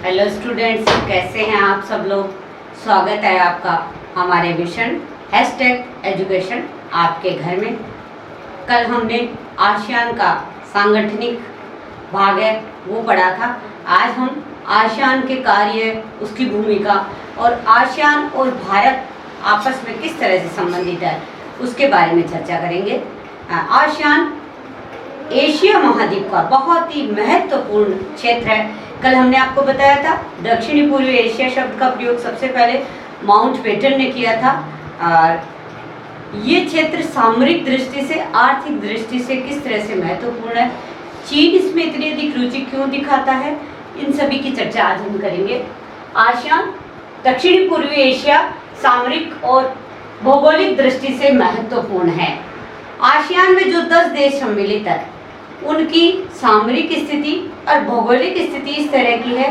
Hello students, कैसे हैं आप सब लोग। स्वागत है आपका हमारे मिशन #एजुकेशन आपके घर में। कल हमने आसियान का सांगठनिक भाग है वो पढ़ा था। आज हम आसियान के कार्य, उसकी भूमिका और आसियान और भारत आपस में किस तरह से संबंधित है उसके बारे में चर्चा करेंगे। आसियान एशिया महाद्वीप का बहुत ही महत्वपूर्ण क्षेत्र है। कल हमने आपको बताया था दक्षिणी पूर्वी एशिया शब्द का प्रयोग सबसे पहले माउंटबेटन ने किया था। और ये क्षेत्र सामरिक दृष्टि से, आर्थिक दृष्टि से किस तरह से महत्वपूर्ण है, चीन इसमें इतनी अधिक रुचि क्यों दिखाता है, इन सभी की चर्चा आज हम करेंगे। आसियान दक्षिणी पूर्वी एशिया सामरिक और भौगोलिक दृष्टि से महत्वपूर्ण है। आसियान में जो 10 देश सम्मिलित है उनकी सामरिक स्थिति और भौगोलिक स्थिति इस तरह की है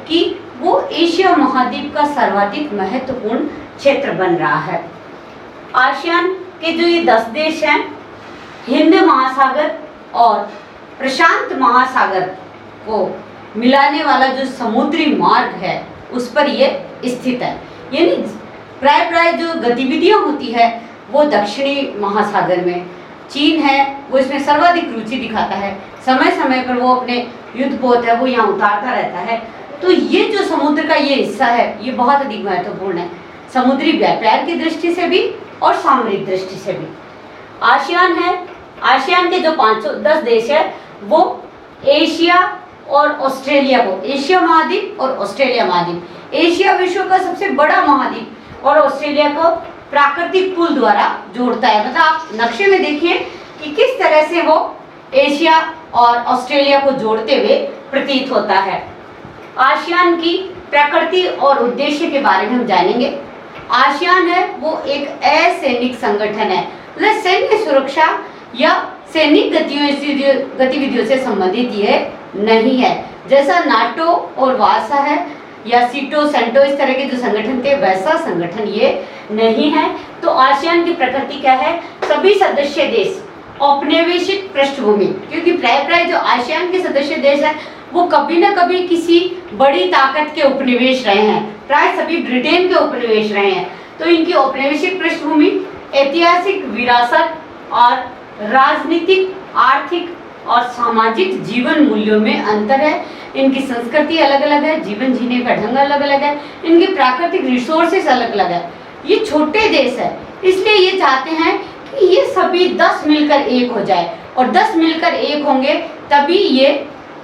कि वो एशिया महाद्वीप का सर्वाधिक महत्वपूर्ण क्षेत्र बन रहा है। आसियान के जो ये 10 देश हैं, हिंद महासागर और प्रशांत महासागर को मिलाने वाला जो समुद्री मार्ग है उस पर ये स्थित है। यानी प्राय जो गतिविधियां होती है वो दक्षिणी महासागर में। चीन है वो इसमें सर्वाधिक रुचि दिखाता है, समय समय पर वो अपने युद्धपोत है वो यहाँ उतारता रहता है। तो ये जो समुद्र का ये हिस्सा है ये बहुत अधिक महत्वपूर्ण है, समुद्री व्यापार की दृष्टि से भी और सामरिक दृष्टि से भी। आसियान है, आसियान के जो 10 देश है वो एशिया और ऑस्ट्रेलिया को, एशिया महाद्वीप और ऑस्ट्रेलिया महाद्वीप, एशिया विश्व का सबसे बड़ा महाद्वीप और ऑस्ट्रेलिया को प्राकृतिक पुल द्वारा जोड़ता है। मतलब आप नक्शे में देखिए कि किस तरह से वो एशिया और ऑस्ट्रेलिया को जोड़ते हुए प्रतीत होता है। आसियान की प्रकृति और उद्देश्य के बारे में हम जानेंगे। आसियान है वो एक असैनिक संगठन है, मतलब सैन्य सुरक्षा या सैनिक गतिविधियों से संबंधित ये नहीं है। जैसा नाटो और वासा है या सीटो सेंटो इस तरह के जो संगठन थे वैसा संगठन ये नहीं है। तो आसियान की प्रकृति क्या है, सभी सदस्य देश औपनिवेशिक पृष्ठभूमि, क्योंकि प्राय जो आसियान के सदस्य देश हैं वो कभी न कभी किसी बड़ी ताकत के उपनिवेश रहे हैं, प्राय सभी ब्रिटेन के उपनिवेश रहे हैं। तो इनकी औपनिवेशिक पृष्ठभूमि, ऐतिहासिक विरासत और राजनीतिक, आर्थिक और सामाजिक जीवन मूल्यों में अंतर है। इनकी संस्कृति अलग अलग है, जीवन जीने का ढंग अलग अलग है, इनके प्राकृतिक रिसोर्सेस अलग अलग है। ये छोटे देश है इसलिए ये चाहते हैं कि ये सभी 10 मिलकर एक हो जाए, और 10 मिलकर एक होंगे तभी ये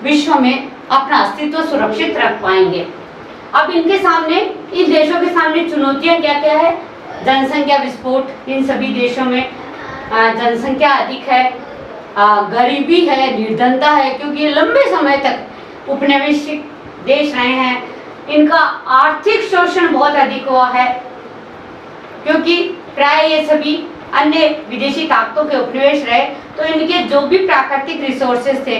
विश्व में अपना अस्तित्व सुरक्षित रख पाएंगे। अब इनके सामने, इन देशों के सामने चुनौतियां क्या क्या है। जनसंख्या विस्फोट, इन सभी देशों में जनसंख्या अधिक है, गरीबी है, निर्धनता है, क्योंकि ये लंबे समय तक उपनिवेशिक देश रहे हैं। इनका आर्थिक शोषण बहुत अधिक हुआ है क्योंकि प्राय ये सभी अन्य विदेशी ताकतों के उपनिवेश रहे। तो इनके जो भी प्राकृतिक रिसोर्सेज थे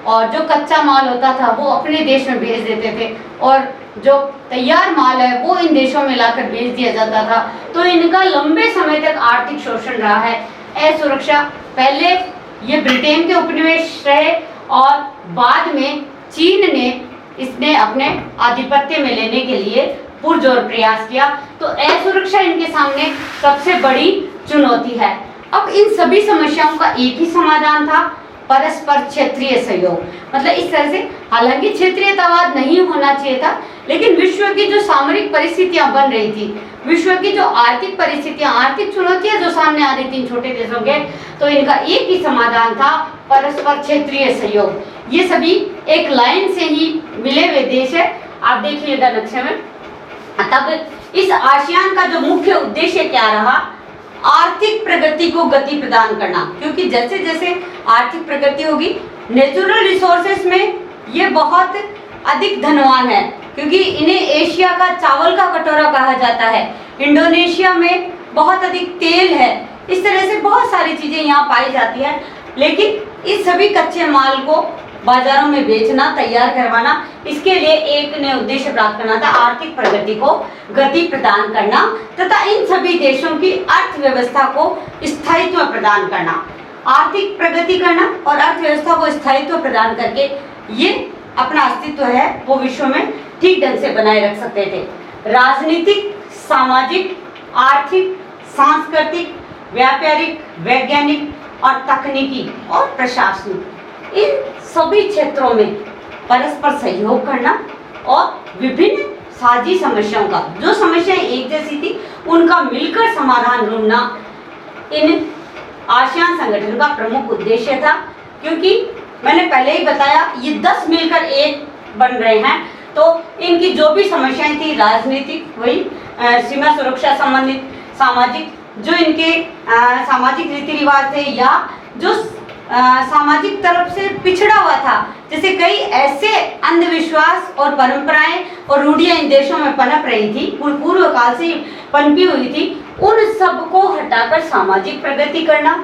और जो कच्चा माल होता था वो अपने देश में भेज देते थे, और जो तैयार माल है वो इन देशों में लाकर भेज दिया जाता था। तो इनका लंबे समय तक आर्थिक शोषण रहा है, असुरक्षा। पहले ये ब्रिटेन के उपनिवेश रहे और बाद में चीन ने इसने अपने आधिपत्य में लेने के लिए पुरजोर प्रयास किया। तो असुरक्षा इनके सामने सबसे बड़ी चुनौती है। अब इन सभी समस्याओं का एक ही समाधान था, परस्पर क्षेत्रीय सहयोग। मतलब इस तरह से, हालांकि क्षेत्रीयतावाद नहीं होना चाहिए था, लेकिन विश्व की जो सामरिक परिस्थितियां बन रही थी, विश्व की जो आर्थिक परिस्थितियां, आर्थिक चुनौतियां जो सामने आ रही थी इन छोटे देशों के, तो इनका एक ही समाधान था, परस्पर क्षेत्रीय सहयोग। ये सभी एक लाइन से ही मिले हुए देश है, आप देखिएगा नक्शे में। तब इस आसियान का जो मुख्य उद्देश्य क्या रहा, आर्थिक प्रगति को गति प्रदान करना, क्योंकि जैसे जैसे आर्थिक प्रगति होगी, नेचुरल रिसोर्सेस में ये बहुत अधिक धनवान है, क्योंकि इन्हें एशिया का चावल का कटोरा कहा जाता है। इंडोनेशिया में बहुत अधिक तेल है, इस तरह से बहुत सारी चीजें यहाँ पाई जाती है। लेकिन इस सभी कच्चे माल को बाजारों में बेचना, तैयार करवाना, इसके लिए एक ने उद्देश्य प्राप्त करना था, आर्थिक प्रगति को गति प्रदान करना तथा इन सभी देशों की अर्थव्यवस्था को स्थायित्व प्रदान करना। आर्थिक प्रगति करना और अर्थव्यवस्था को स्थायित्व प्रदान करके ये अपना अस्तित्व है वो विश्व में ठीक ढंग से बनाए रख सकते थे। राजनीतिक, सामाजिक, आर्थिक, सांस्कृतिक, व्यापारिक, वैज्ञानिक और तकनीकी और प्रशासनिक, इन सभी क्षेत्रों में परस्पर सहयोग करना और विभिन्न साझी समस्याओं का, जो समस्याएं एक जैसी थी उनका मिलकर समाधान ढूंढना इन आसियान संगठन का प्रमुख उद्देश्य था। क्योंकि मैंने पहले ही बताया ये 10 मिलकर एक बन रहे हैं, तो इनकी जो भी समस्याएं थी, राजनीतिक, वही सीमा सुरक्षा संबंधित, सामाजिक, जो इनके सामाजिक रीति रिवाज थे या जो सामाजिक तरफ से पिछड़ा हुआ था, जैसे कई ऐसे अंधविश्वास और परंपराएं और रूढ़ियां इन देशों में पनप रही थी, पूर्व काल से पनपी हुई थी, उन सब को हटाकर सामाजिक प्रगति करना,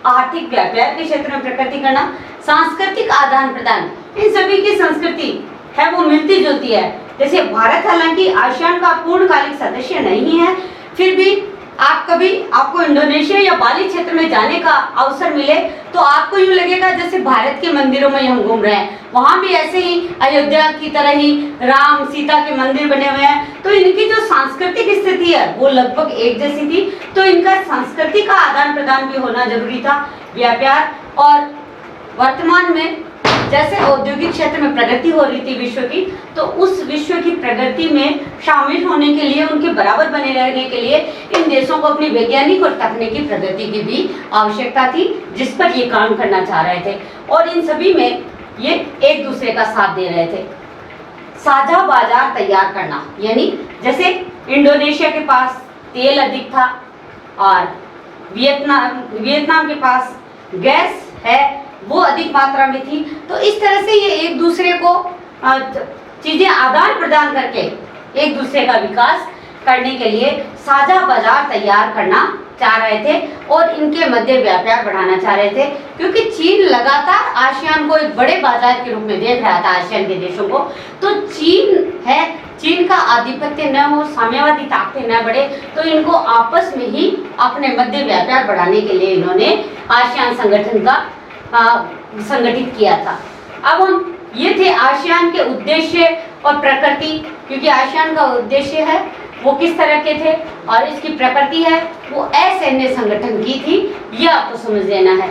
आर्थिक व्यापार के क्षेत्र में प्रगति करना, सांस्कृतिक आदान प्रदान, इन सभी की संस्कृति है वो मिलती जुलती है। जैसे भारत हालांकि आसियान का पूर्णकालिक सदस्य नहीं है, फिर भी आपको इंडोनेशिया या बाली क्षेत्र में जाने का अवसर मिले तो आपको यूँ लगेगा जैसे भारत के मंदिरों में हम घूम रहे हैं। वहाँ भी ऐसे ही अयोध्या की तरह ही राम सीता के मंदिर बने हुए हैं, तो इनकी जो सांस्कृतिक स्थिति है वो लगभग एक जैसी थी, तो इनका संस्कृति का आदान प्रदान भी होना जरूरी था। व्यापार और वर्तमान में जैसे औद्योगिक क्षेत्र में प्रगति हो रही थी विश्व की, तो उस विश्व की प्रगति में शामिल होने के लिए, उनके बराबर बने रहने के लिए इन देशों को अपनी वैज्ञानिक और तकनीकी प्रगति की भी आवश्यकता थी, जिस पर ये काम करना चाह रहे थे और इन सभी में ये एक दूसरे का साथ दे रहे थे। साझा बाजार तैयार करना, यानी जैसे इंडोनेशिया के पास तेल अधिक था और वियतनाम के पास गैस है वो अधिक मात्रा में थी, तो इस तरह से ये एक दूसरे को चीजें आदान प्रदान करके एक दूसरे का विकास करने के लिए साझा बाजार तैयार करना चाह रहे थे और इनके मध्य व्यापार बढ़ाना चाह रहे थे। क्योंकि चीन लगातार आसियान को एक बड़े बाजार के रूप में देख रहा था, आसियान के देशों को, तो चीन का आधिपत्य न हो, साम्यवादी ताकतें न बढ़े, तो इनको आपस में ही अपने मध्य व्यापार बढ़ाने के लिए इन्होंने आसियान संगठन का संगठित किया था। अब हम ये थे आसियान के उद्देश्य और प्रकृति, क्योंकि आसियान का उद्देश्य है वो किस तरह के थे और इसकी प्रकृति है वो असैन्य संगठन की थी, ये आपको समझ लेना है।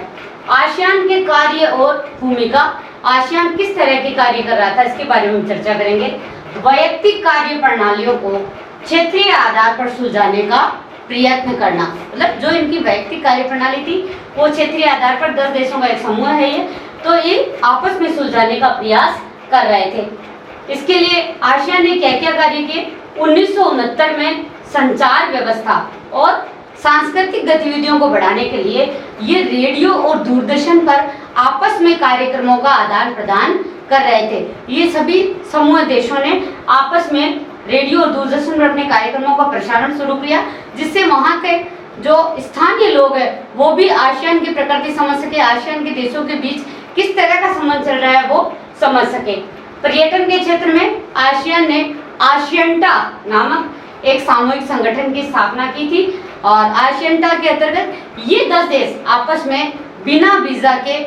आसियान के कार्य और भूमिका, आसियान किस तरह के कार्य कर रहा था इसके बारे में हम चर्चा करेंगे। वैयक्तिक कार्य प्रणालियों को क्षेत्रीय आधार पर सुलझाने का प्रयत्न करना, मतलब जो इनकी वैयक्तिक कार्य प्रणाली थी वो क्षेत्रीय आधार पर 10 देशों का एक समूह है ये, तो ये आपस में सुलझाने का प्रयास कर रहे थे। इसके लिए आसियान ने क्या क्या कार्य किए? 1969 में संचार व्यवस्था और सांस्कृतिक गतिविधियों को बढ़ाने के लिए ये रेडियो और दूरदर्शन पर आपस में कार्यक्रमों का आदान प्रदान कर रहे थे। ये सभी समूह देशों ने आपस में रेडियो और दूरदर्शन पर अपने कार्यक्रमों का प्रसारण शुरू किया, जिससे वहाँ के जो स्थानीय लोग हैं वो भी आसियान की प्रकृति समझ सके, आसियान के देशों के बीच किस तरह का संबंध चल रहा है वो समझ सके। पर्यटन के क्षेत्र में आसियान ने आसियंटा नामक एक सामूहिक संगठन की स्थापना की थी और आसियंटा के अंतर्गत ये 10 देश आपस में बिना वीजा के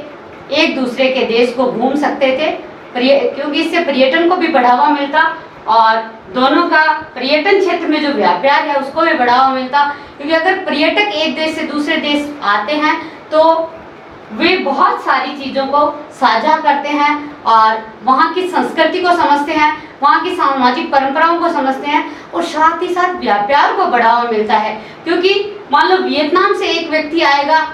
एक दूसरे के देश को घूम सकते थे, क्योंकि इससे पर्यटन को भी बढ़ावा मिलता और दोनों का पर्यटन क्षेत्र में जो व्यापार है उसको भी बढ़ावा मिलता। क्योंकि अगर पर्यटक एक देश से दूसरे देश आते हैं तो वे बहुत सारी चीज़ों को साझा करते हैं और वहाँ की संस्कृति को समझते हैं, वहाँ की सामाजिक परंपराओं को समझते हैं और साथ ही साथ व्यापार को बढ़ावा मिलता है। क्योंकि मान लो वियतनाम से एक व्यक्ति आएगा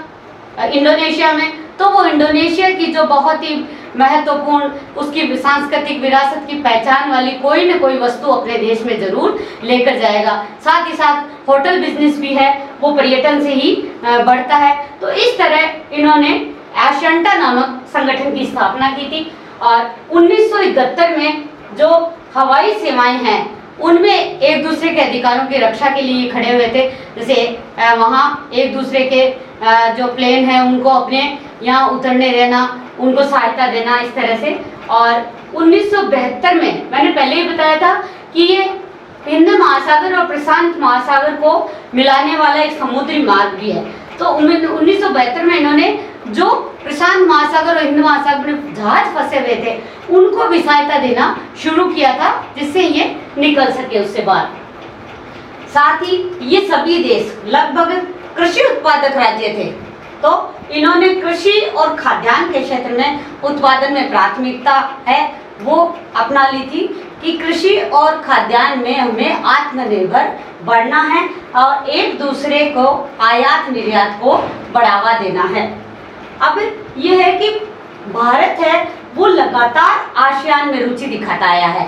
इंडोनेशिया में, तो वो इंडोनेशिया की जो बहुत ही महत्वपूर्ण उसकी सांस्कृतिक विरासत की पहचान वाली कोई न कोई वस्तु अपने देश में जरूर लेकर जाएगा। साथ ही साथ होटल बिजनेस भी है वो पर्यटन से ही बढ़ता है। तो इस तरह इन्होंने आसियंटा नामक संगठन की स्थापना की थी और 1971 में जो हवाई सेवाएं हैं उनमें एक दूसरे के अधिकारों की रक्षा के लिए खड़े हुए थे। जैसे वहाँ एक दूसरे के जो प्लेन हैं उनको अपने यहाँ उतरने देना, उनको सहायता देना, इस तरह से। और 1972 में मैंने पहले ही बताया था कि ये हिंद महासागर और प्रशांत महासागर को मिलाने वाला एक समुद्री मार्ग भी है। तो 1972 में इन्होंने जो प्रशांत महासागर और हिंद महासागर में जहाज फंसे हुए थे उनको भी सहायता देना शुरू किया था, जिससे ये निकल सके उससे बाहर। साथ ही ये सभी देश लगभग कृषि उत्पादक राज्य थे, तो इन्होंने कृषि और खाद्यान्न के क्षेत्र में उत्पादन में प्राथमिकता है वो अपना ली थी कि कृषि और खाद्यान्न में हमें आत्मनिर्भर बढ़ना है और एक दूसरे को आयात निर्यात को बढ़ावा देना है। अब यह है कि भारत है वो लगातार आसियान में रुचि दिखाता आया है।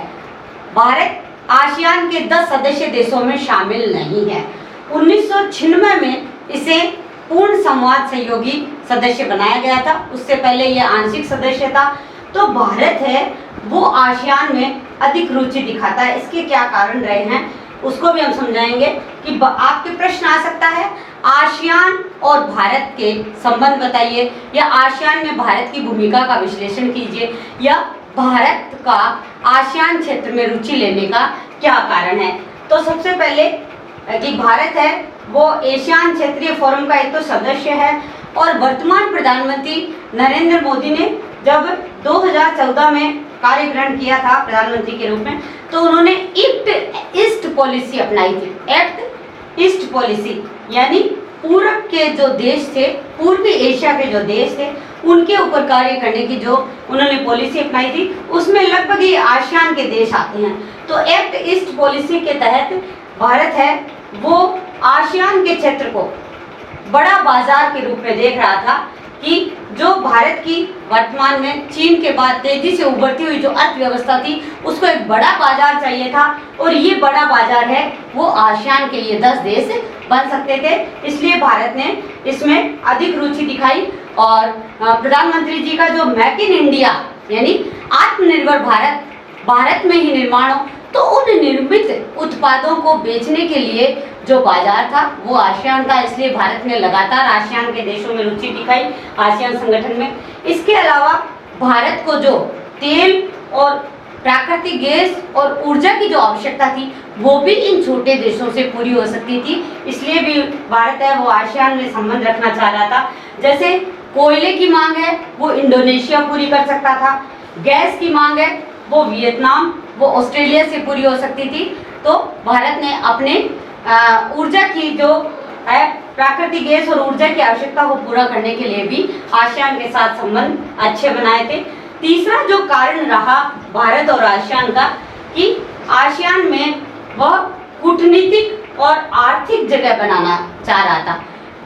भारत आसियान के 10 सदस्य देशों में शामिल नहीं है। 1996 में इसे पूर्ण संवाद सहयोगी सदस्य बनाया गया था, उससे पहले यह आंशिक सदस्य था। तो भारत है वो आसियान में अधिक रुचि दिखाता है। इसके क्या कारण रहे हैं उसको भी हम समझाएंगे कि आपके प्रश्न आ सकता है आसियान और भारत के संबंध बताइए, या आसियान में भारत की भूमिका का विश्लेषण कीजिए, या भारत का आसियान क्षेत्र में रुचि लेने का क्या कारण है। तो सबसे पहले कि भारत है वो एशियान क्षेत्रीय फोरम का एक तो सदस्य है, और वर्तमान प्रधानमंत्री नरेंद्र मोदी ने जब 2014 में कार्य ग्रहण किया था प्रधानमंत्री के रूप में, तो उन्होंने एक्ट ईस्ट पॉलिसी अपनाई थी। एक्ट ईस्ट पॉलिसी यानी पूर्व के जो देश थे, पूर्वी एशिया के जो देश थे, उनके ऊपर कार्य करने की जो उन्होंने पॉलिसी अपनाई थी, उसमें लगभग ये आसियान के देश आते हैं। तो एक्ट ईस्ट पॉलिसी के तहत भारत है वो आसियान के क्षेत्र को बड़ा बाजार के रूप में देख रहा था कि जो भारत की वर्तमान में चीन के बाद तेजी से उभरती हुई जो अर्थव्यवस्था थी, उसको एक बड़ा बाजार चाहिए था, और ये बड़ा बाजार है वो आसियान के ये 10 देश बन सकते थे। इसलिए भारत ने इसमें अधिक रुचि दिखाई, और प्रधानमंत्री जी का जो मेक इन इंडिया यानी आत्मनिर्भर भारत, भारत में ही निर्माण हो, तो उन निर्मित उत्पादों को बेचने के लिए जो बाजार था वो आसियान था। इसलिए भारत ने लगातार आसियान के देशों में रुचि दिखाई, आसियान संगठन में। इसके अलावा भारत को जो तेल और प्राकृतिक गैस और ऊर्जा की जो आवश्यकता थी वो भी इन छोटे देशों से पूरी हो सकती थी, इसलिए भी भारत है वो आसियान में संबंध रखना चाह रहा था। जैसे कोयले की मांग है वो इंडोनेशिया पूरी कर सकता था, गैस की मांग है वो वियतनाम वो ऑस्ट्रेलिया से पूरी हो सकती थी। तो भारत ने अपने ऊर्जा की जो है प्राकृतिक गैस और ऊर्जा की आवश्यकता को पूरा करने के लिए भी आसियान के साथ संबंध अच्छे बनाए थे। तीसरा जो कारण रहा भारत और आसियान का कि आसियान में वह कूटनीतिक और आर्थिक जगह बनाना चाह रहा था,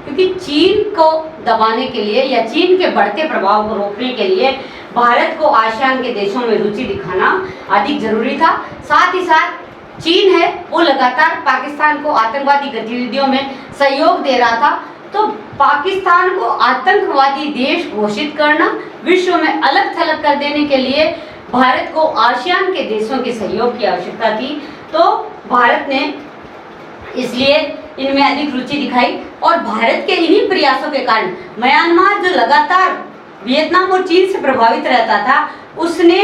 क्योंकि चीन को दबाने के लिए या चीन के बढ़ते प्रभाव को रोकने के लिए भारत को आसियान के देशों में रुचि दिखाना अधिक जरूरी था। साथ ही साथ चीन है वो लगातार पाकिस्तान को आतंकवादी गतिविधियों में सहयोग दे रहा था, तो पाकिस्तान को आतंकवादी देश घोषित करना, विश्व में अलग थलग कर देने के लिए भारत को आसियान के देशों के सहयोग की आवश्यकता थी। तो भारत ने इसलिए इनमें अधिक रुचि दिखाई, और भारत के इन्हीं प्रयासों के कारण म्यांमार जो लगातार वियतनाम और चीन से प्रभावित रहता था, उसने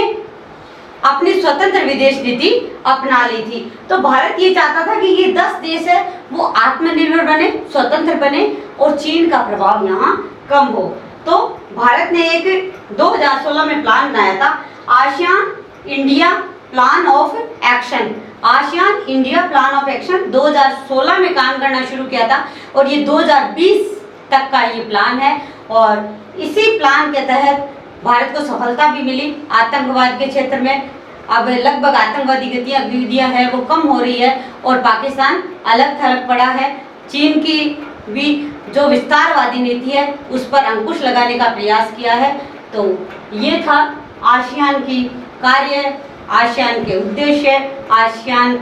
अपनी स्वतंत्र विदेश नीति अपना ली थी। तो भारत ये चाहता था कि ये 10 देश है वो आत्मनिर्भर बने, स्वतंत्र बने, और चीन का प्रभाव यहाँ कम हो। तो भारत ने एक 2016 में प्लान बनाया था, ASEAN India plan of action. ASEAN India plan of action 2016 में काम करना शुरू किया था, और ये 2020 तक का ये प्लान है। और इसी प्लान के तहत भारत को सफलता भी मिली आतंकवाद के क्षेत्र में। अब लगभग आतंकवादी गतिविधियां हैं वो कम हो रही है, और पाकिस्तान अलग थलग पड़ा है। चीन की भी जो विस्तारवादी नीति है उस पर अंकुश लगाने का प्रयास किया है। तो ये था आसियान की कार्य, आसियान के उद्देश्य, आसियान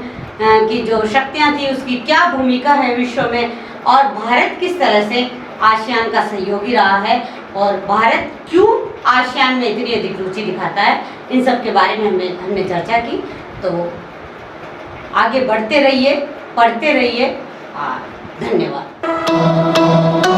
की जो शक्तियाँ थी उसकी क्या भूमिका है विश्व में, और भारत किस तरह से आसियान का सहयोगी रहा है, और भारत क्यों आसियान में इतनी अधिक रुचि दिखाता है, इन सब के बारे में हमने चर्चा की। तो आगे बढ़ते रहिए, पढ़ते रहिए, धन्यवाद।